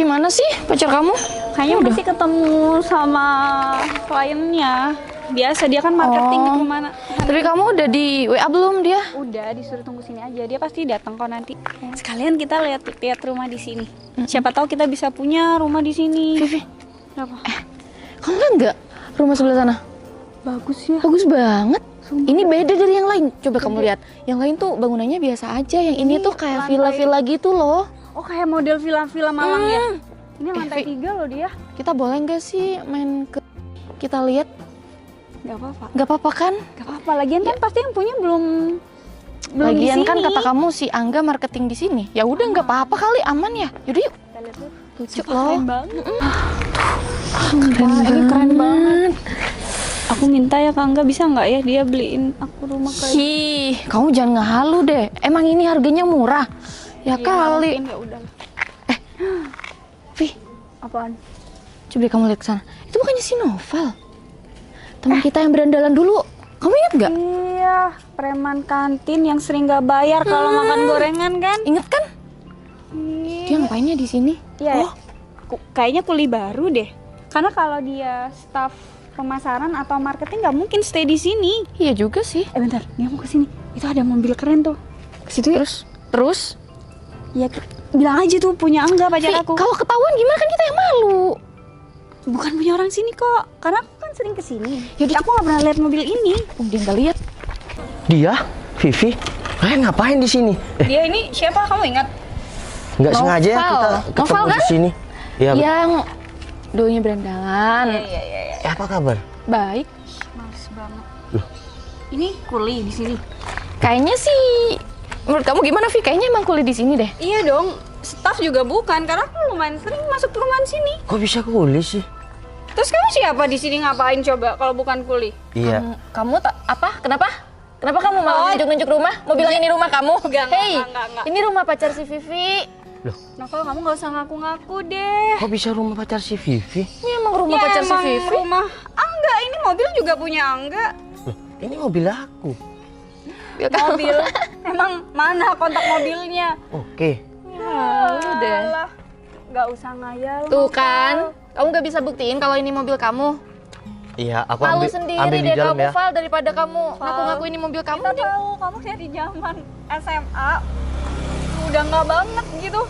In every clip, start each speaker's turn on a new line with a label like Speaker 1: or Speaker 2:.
Speaker 1: Vivi mana sih pacar kamu?
Speaker 2: Kayaknya udah sih ketemu sama kliennya. Biasa dia kan marketing gitu mana.
Speaker 1: Tapi kamu udah di WA belum dia?
Speaker 2: Udah disuruh tunggu sini aja. Dia pasti datang kok nanti. Sekalian kita lihat rumah di sini. Siapa tahu kita bisa punya rumah di sini.
Speaker 1: Vivi,
Speaker 2: Kenapa?
Speaker 1: kamu lihat nggak rumah sebelah sana?
Speaker 2: Bagus ya.
Speaker 1: Bagus banget. Ini beda dari yang lain. Coba kamu lihat. Yang lain tuh bangunannya biasa aja. Yang ini tuh kayak villa-villa gitu loh.
Speaker 2: Oh, kayak model villa-villa Malang ya. Ini lantai 3 loh dia.
Speaker 1: Kita boleh nggak sih main ke kita lihat?
Speaker 2: Gak apa-apa.
Speaker 1: Nggak apa-apa kan?
Speaker 2: Gak apa-apa. Lagian kan pasti yang punya belum
Speaker 1: Lagian
Speaker 2: di
Speaker 1: kan
Speaker 2: sini.
Speaker 1: kata kamu si Angga marketing di sini. Ya udah nggak apa-apa kali, aman ya. Yaudah yuk.
Speaker 2: Kita lihat dulu.
Speaker 1: Lucu
Speaker 2: Sumpah,
Speaker 1: loh.
Speaker 2: keren banget. Ini keren banget. Aku minta ya Kak Angga, bisa nggak ya dia beliin aku rumah kayak
Speaker 1: Hi, kamu jangan ngehalu deh. Emang ini harganya murah? Ya kali.
Speaker 2: Ya udah.
Speaker 1: Vi,
Speaker 2: Apaan?
Speaker 1: coba deh kamu lihat ke sana. Itu bukannya si Noval? Teman kita yang berandalan dulu. Kamu ingat nggak?
Speaker 2: Iya, preman kantin yang sering nggak bayar kalau makan gorengan kan?
Speaker 1: Ingat kan? Dia ngapainnya di sini?
Speaker 2: Iya.
Speaker 1: Oh,
Speaker 2: Kayaknya kuli baru deh. Karena kalau dia staff pemasaran atau marketing nggak mungkin stay di sini.
Speaker 1: iya juga sih.
Speaker 2: Bentar, dia mau ke sini. Itu ada mobil keren tuh. Ke situ ya?
Speaker 1: Terus?
Speaker 2: Ya, bilang aja tuh punya Angga pacar
Speaker 1: Vi,
Speaker 2: aku.
Speaker 1: kalau ketahuan gimana kan kita yang malu?
Speaker 2: Bukan punya orang sini kok. Karena aku kan sering ke sini.
Speaker 1: Yaudah.
Speaker 2: Aku nggak pernah lihat mobil ini.
Speaker 1: Dia nggak lihat.
Speaker 3: Dia, Vivi, kalian ngapain di sini?
Speaker 2: Dia ini siapa? Kamu ingat?
Speaker 3: Nggak
Speaker 1: Noval.
Speaker 3: sengaja ya kita ketemu
Speaker 1: Noval
Speaker 3: di
Speaker 1: kan?
Speaker 3: sini. Iya.
Speaker 1: Yang dulunya berandalan.
Speaker 2: Iya.
Speaker 3: Apa kabar?
Speaker 1: Baik.
Speaker 2: Males banget.
Speaker 3: Loh.
Speaker 2: Ini kuli di sini.
Speaker 1: Kayaknya sih. Menurut kamu gimana, Vi? Kayaknya emang kuliah di sini deh.
Speaker 2: Iya dong. Staff juga bukan, karena aku lumayan sering masuk ke rumah sini.
Speaker 3: Kok bisa kuli sih?
Speaker 2: Terus kamu siapa di sini ngapain coba kalau bukan kuli?
Speaker 3: Iya.
Speaker 1: Kamu apa? Kenapa? Kenapa kamu mau nunjuk-nunjuk rumah? Mau bilang ini rumah kamu?
Speaker 2: Enggak,
Speaker 1: Hey,
Speaker 2: enggak.
Speaker 1: ini rumah pacar si Vivi.
Speaker 3: Loh,
Speaker 2: Novel, kamu nggak usah ngaku-ngaku deh.
Speaker 3: kok bisa rumah pacar si Vivi?
Speaker 1: Ini emang rumah
Speaker 2: Ya,
Speaker 1: pacar si
Speaker 2: emang
Speaker 1: Vivi.
Speaker 2: rumah Angga, ini mobil juga punya Angga.
Speaker 3: Loh, ini mobil aku.
Speaker 1: Ya kan?
Speaker 2: Mobil. Emang mana kontak mobilnya?
Speaker 3: Oke.
Speaker 1: udah.
Speaker 2: Alah, nggak usah ngayal.
Speaker 1: Tuh
Speaker 2: Novel.
Speaker 1: kan, kamu gak bisa buktiin kalau ini mobil kamu.
Speaker 3: Iya, aku
Speaker 1: Malu
Speaker 3: ambil
Speaker 1: sendiri
Speaker 3: di
Speaker 1: deh
Speaker 3: dalam
Speaker 1: kamu,
Speaker 3: ya.
Speaker 1: Val, daripada kamu ngaku-ngaku ini mobil kamu.
Speaker 2: Kita tahu kamu dari zaman SMA udah nggak banget gitu.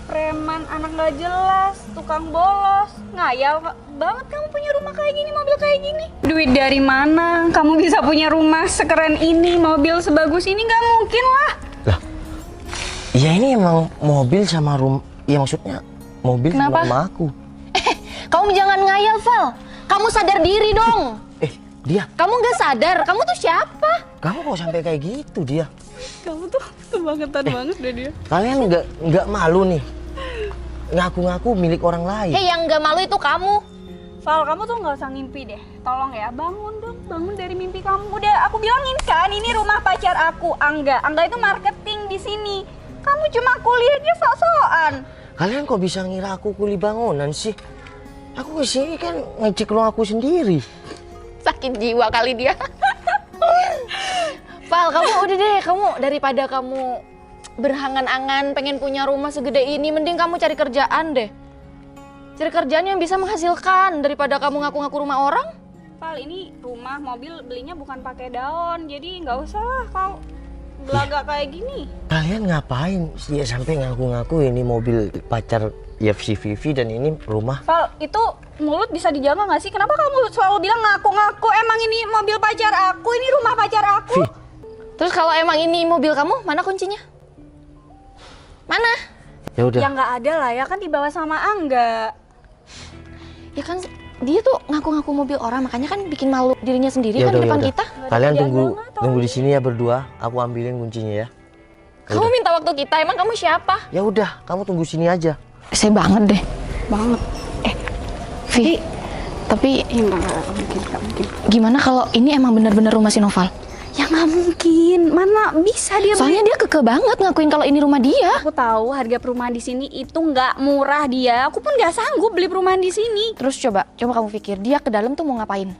Speaker 2: Preman, anak nggak jelas, tukang bolos, ngayal banget kamu punya rumah kayak gini, mobil kayak gini. Duit dari mana? Kamu bisa punya rumah sekeren ini, mobil sebagus ini? Nggak mungkin lah.
Speaker 3: Lah, iya ini emang mobil sama rumah. Iya maksudnya mobil
Speaker 1: Kenapa?
Speaker 3: sama rumah aku.
Speaker 1: Kamu jangan ngayal, Val. Kamu sadar diri dong.
Speaker 3: Dia,
Speaker 1: Kamu gak sadar, kamu tuh siapa?
Speaker 3: kamu kok sampai kayak gitu dia?
Speaker 2: Kamu tuh kebangetan banget deh dia.
Speaker 3: Kalian nggak malu nih ngaku-ngaku milik orang lain?
Speaker 1: Hei, yang gak malu itu kamu.
Speaker 2: Val, kamu tuh nggak usah ngimpi deh. Tolong ya, bangun dong, bangun dari mimpi kamu. Udah aku bilangin kan, ini rumah pacar aku, Angga. Angga itu marketing di sini. Kamu cuma kuliah dia sok-sokan.
Speaker 3: Kalian kok bisa ngira aku kuli bangunan sih? Aku kesini kan ngecek rumah aku sendiri.
Speaker 1: Sakit jiwa kali dia. Val, kamu udah deh, kamu daripada kamu berhangan-angan pengen punya rumah segede ini, mending kamu cari kerjaan deh. Cari kerjaan yang bisa menghasilkan daripada kamu ngaku-ngaku rumah orang.
Speaker 2: Val, ini rumah, mobil belinya bukan pakai daun. Jadi nggak usah lah kau belaga kayak gini.
Speaker 3: Kalian ngapain sih sampai ngaku-ngaku ini mobil pacar ya si Vivi dan ini rumah?
Speaker 2: Val, itu mulut bisa dijaga nggak sih? Kenapa kamu selalu bilang ngaku-ngaku? Emang ini mobil pacar aku, ini rumah pacar aku.
Speaker 3: Vi,
Speaker 1: Terus kalau emang ini mobil kamu, mana kuncinya? Mana?
Speaker 3: ya udah.
Speaker 2: Ya nggak ada lah ya, kan dibawa sama Angga.
Speaker 1: Ya kan dia tuh ngaku-ngaku mobil orang, makanya kan bikin malu dirinya sendiri
Speaker 3: Ya
Speaker 1: kan di
Speaker 3: udah,
Speaker 1: depan
Speaker 3: ya udah.
Speaker 1: kita.
Speaker 3: Kalian
Speaker 2: Jangan
Speaker 3: tunggu
Speaker 2: nggak tahu.
Speaker 3: tunggu di sini ya berdua. Aku ambilin kuncinya ya.
Speaker 1: Kamu minta waktu kita, emang kamu siapa?
Speaker 3: Ya udah, kamu tunggu sini aja.
Speaker 1: Saya banget deh.
Speaker 2: Banget.
Speaker 1: Vi, tapi
Speaker 2: Nggak mungkin.
Speaker 1: gimana kalau ini emang benar-benar rumah si Noval?
Speaker 2: Ya nggak mungkin. Mana bisa dia
Speaker 1: Soalnya dia keke banget ngakuin kalau ini rumah dia.
Speaker 2: Aku tahu harga perumahan di sini itu nggak murah dia. Aku pun nggak sanggup beli perumahan di sini.
Speaker 1: Terus coba kamu pikir dia ke dalam tuh mau ngapain?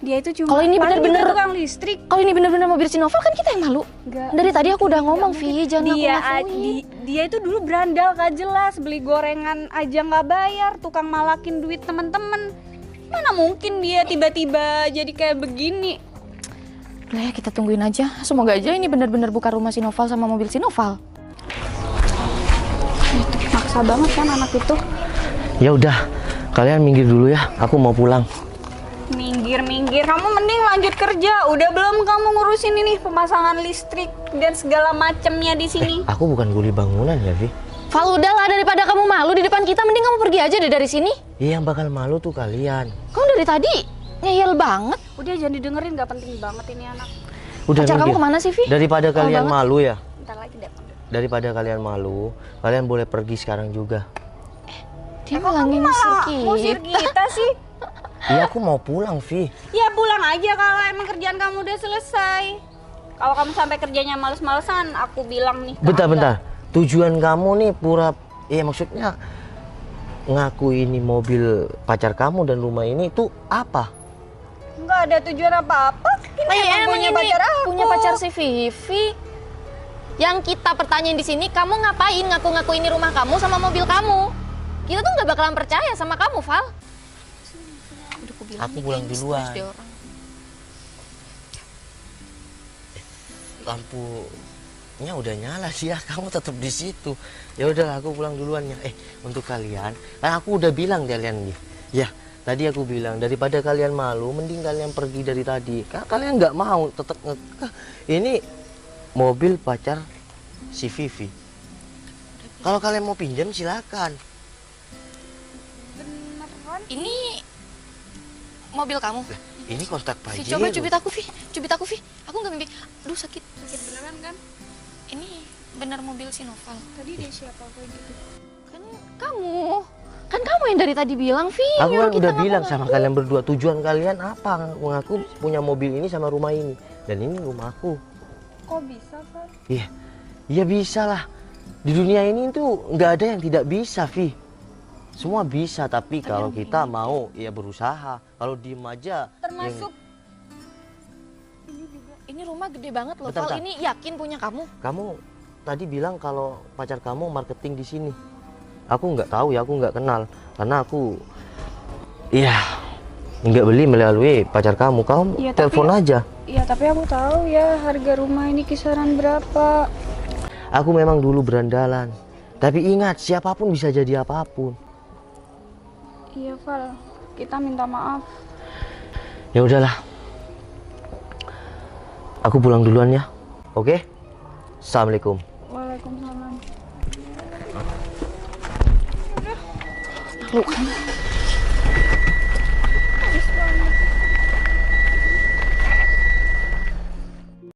Speaker 2: Dia itu cuma
Speaker 1: Kalau ini
Speaker 2: paling
Speaker 1: bener-bener-
Speaker 2: juga tukang listrik.
Speaker 1: Kalau ini bener-bener mobil si Novel kan kita yang malu.
Speaker 2: Enggak.
Speaker 1: Dari tadi aku udah ngomong, Vi, jangan
Speaker 2: Dia
Speaker 1: ngaku-ngakuin.
Speaker 2: dia itu dulu berandal gak jelas, beli gorengan aja nggak bayar, tukang malakin duit temen-temen. Mana mungkin dia tiba-tiba jadi kayak begini?
Speaker 1: Udah ya, kita tungguin aja. Semoga aja ini bener-bener bukan rumah si Novel sama mobil si Novel.
Speaker 2: Maksa banget kan anak itu.
Speaker 3: Ya udah, kalian minggir dulu ya. Aku mau pulang.
Speaker 2: Minggir, kamu mending lanjut kerja. Udah belum kamu ngurusin ini pemasangan listrik dan segala macemnya di sini?
Speaker 3: Aku bukan kuli bangunan ya, Vi.
Speaker 1: Val, udahlah, daripada kamu malu di depan kita, mending kamu pergi aja deh dari sini.
Speaker 3: Iya, yang bakal malu tuh kalian.
Speaker 1: Kamu dari tadi ngeyel banget.
Speaker 2: Udah jangan didengerin, gak penting banget ini anak.
Speaker 3: Udah
Speaker 1: Pacar kamu
Speaker 3: minggir.
Speaker 1: kemana sih, Vi?
Speaker 3: Daripada
Speaker 1: Lama
Speaker 3: kalian
Speaker 1: banget.
Speaker 3: malu ya.
Speaker 2: Bentar lagi deh.
Speaker 3: Daripada kalian malu, kalian boleh pergi sekarang juga.
Speaker 1: Dia malah
Speaker 2: Ngusir kita sih.
Speaker 3: Iya, aku mau pulang, Vi.
Speaker 2: Ya pulang aja kalau emang kerjaan kamu udah selesai. Kalau kamu sampai kerjanya males-malesan, aku bilang nih.
Speaker 3: Bentar. Tujuan kamu nih maksudnya ngaku ini mobil pacar kamu dan rumah ini tuh apa?
Speaker 2: Nggak ada tujuan apa-apa. Ini emang punya pacar aku.
Speaker 1: Punya pacar si Vivi. Yang kita pertanyaan di sini, kamu ngapain ngaku-ngaku ini rumah kamu sama mobil kamu? Kita tuh nggak bakalan percaya sama kamu, Val. Udah aku bilang
Speaker 3: Aku
Speaker 1: nih,
Speaker 3: pulang
Speaker 1: kayaknya
Speaker 3: duluan.
Speaker 1: stres deh orang.
Speaker 3: Lampunya udah nyala sih ya, kamu tetap di situ. Ya udah, aku pulang duluan ya. Untuk kalian, kan aku udah bilang kalian nih. Ya, tadi aku bilang daripada kalian malu, mending kalian pergi dari tadi. Kalian nggak mau, tetap ini mobil pacar si Vivi. Kalau kalian mau pinjam silakan.
Speaker 1: Ini mobil kamu.
Speaker 3: Ini kontak
Speaker 1: Vi,
Speaker 3: Pajero.
Speaker 1: coba cubit aku, Vi. Cubit aku, Vi. Aku nggak mimpi. Aduh, sakit.
Speaker 2: Sakit beneran kan?
Speaker 1: Ini benar mobil si Novel.
Speaker 2: Tadi dia siapa kayak gitu?
Speaker 1: Kan kamu. Kan kamu yang dari tadi bilang, Vi.
Speaker 3: Aku
Speaker 1: nyuruh
Speaker 3: kan
Speaker 1: kita
Speaker 3: udah bilang
Speaker 1: ngaku-ngaku.
Speaker 3: sama kalian berdua, tujuan kalian apa ngaku punya mobil ini sama rumah ini. Dan ini rumahku.
Speaker 2: Kok bisa, Pak?
Speaker 3: Iya, iya bisa lah. Di dunia ini tuh nggak ada yang tidak bisa, Vi. Semua bisa, tapi kalau kita mau ya berusaha. Kalau diem aja.
Speaker 2: Termasuk
Speaker 1: Ini rumah gede banget loh,
Speaker 3: Bentar,
Speaker 1: Val.
Speaker 3: bentar.
Speaker 1: Ini yakin punya kamu?
Speaker 3: Kamu tadi bilang kalau pacar kamu marketing di sini. Aku nggak tahu ya, aku nggak kenal. Karena aku, iya, nggak beli melalui pacar kamu. Kamu
Speaker 2: Iya,
Speaker 3: telepon aja.
Speaker 2: Iya, tapi aku tahu ya harga rumah ini kisaran berapa.
Speaker 3: Aku memang dulu berandalan. Tapi ingat, siapapun bisa jadi apapun.
Speaker 2: Iya, Val. Kita minta maaf.
Speaker 3: Ya udahlah. Aku pulang duluan ya. Oke? Assalamualaikum.
Speaker 2: Waalaikumsalam.
Speaker 1: Lu kan